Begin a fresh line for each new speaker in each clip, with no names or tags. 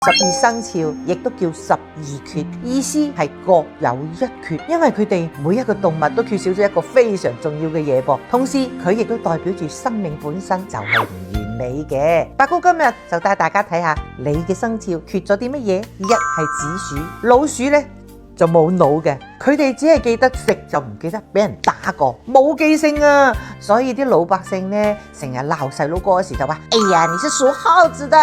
12生肖亦都叫12缺，意思係各有一缺，因為佢哋每一個動物都缺少咗一個非常重要嘅嘢噃。同時佢亦都代表住生命本身就係唔完美嘅。八姑今日就帶大家睇下你嘅生肖缺咗啲乜嘢。一係子鼠，老鼠呢就冇腦嘅，佢哋只係記得食就唔記得俾人打過，冇記性啊！所以啲老百姓呢成日鬧細佬哥嗰時就話：哎呀，你是屬耗子的，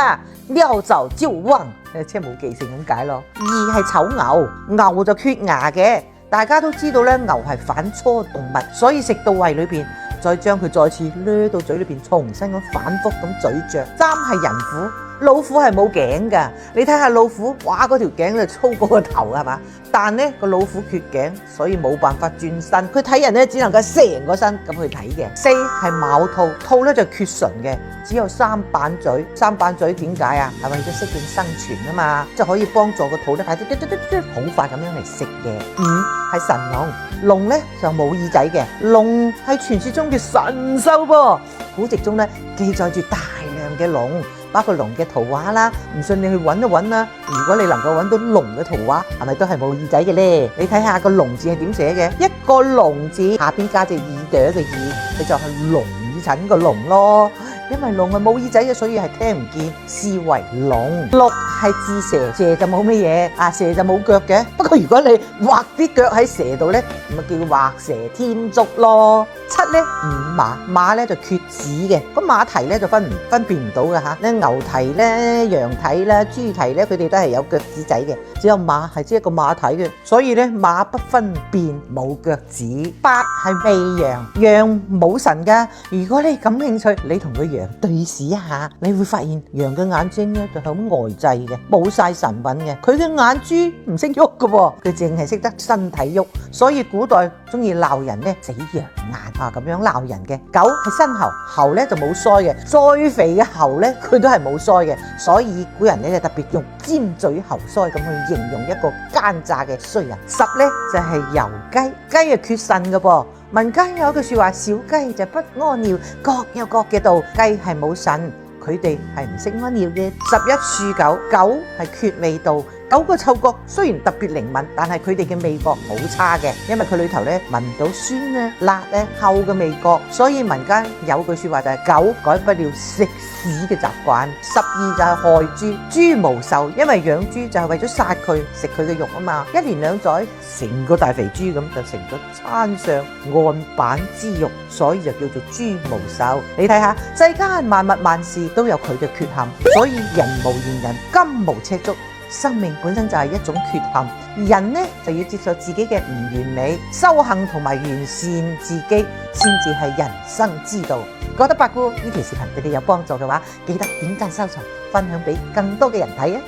撩早就忘，即係冇記性咁解咯。二係丑牛，牛就缺牙嘅，大家都知道咧，牛係反芻動物，所以食到胃裏邊，再將佢再次掠到嘴裏邊，重新咁反覆咁咀嚼。三係人虎。老虎係冇頸㗎，你睇下老虎，哇嗰條頸就粗過個頭係嘛？但呢個老虎缺頸，所以冇辦法轉身，佢睇人呢只能夠成個身咁去睇嘅。四係卯兔，兔呢就缺唇嘅，只有三板嘴。三板嘴點解啊？係為咗適應生存啊嘛，就可以幫助個肚呢快啲好快咁樣嚟食嘢。五係神龍，龍呢就冇耳仔嘅，龍係傳說中嘅神獸噃，古籍中呢記載住大量嘅龍。包括龍嘅圖畫啦，唔信你去揾一揾啦。如果你能夠揾到龍嘅圖畫，係咪都係冇耳仔嘅呢？你睇下個龍字係點寫嘅？一個龍字下邊加隻耳朵嘅耳，佢就係龍耳診個龍咯。因為龍係冇耳仔嘅，所以係聽唔見，視為龍。六係字蛇，蛇就冇乜嘢，啊蛇就冇腳嘅。不過如果你畫啲腳喺蛇度呢，咪叫畫蛇添足咯。七呢，午馬，馬呢就缺趾嘅，咁馬蹄呢就分辨唔到嘅吓。咧牛蹄呢、羊蹄啦、豬蹄呢，佢哋都係有腳趾仔嘅，只有馬係只一個馬蹄嘅，所以呢，馬不分辨冇腳趾。八係未羊，羊冇神噶。如果你感興趣，你同佢羊對視一下，你會發現羊嘅眼睛咧就係咁呆滯嘅，冇晒神韻嘅。佢嘅眼珠唔識喐嘅喎，佢淨係識得身體喐。所以古代中意鬧人咧，死羊眼啊咁樣鬧人嘅。九係申猴，猴咧就冇腮嘅，再肥嘅猴咧佢都係冇腮嘅。所以古人咧就特別用尖嘴猴腮咁去形容一個奸詐嘅衰人。十咧就係酉雞，雞係缺腎嘅噃。民間有一句說話，小雞就不屙尿，各有各嘅道。雞係冇腎，佢哋係唔識屙尿嘅。11屬狗，狗係缺味道。狗個嗅覺雖然特別靈敏，但係佢哋嘅味覺好差嘅，因為佢裏頭咧聞唔到酸咧、辣咧、臭嘅味覺，所以民間有句說話就係狗改不了食屎嘅習慣。12就係害豬，豬無壽，因為養豬就係為咗殺佢食佢嘅肉啊嘛，一年兩載成個大肥豬咁就成咗餐上案板之肉，所以就叫做豬無壽。你睇下世間萬物萬事都有佢嘅缺陷，所以人無完人，金無赤足。生命本身就係一種缺陷，人呢就要接受自己嘅唔完美，修行同埋完善自己，先至係人生之道。覺得八姑呢條視頻對你有幫助嘅話，記得點讚收藏，分享俾更多嘅人睇啊！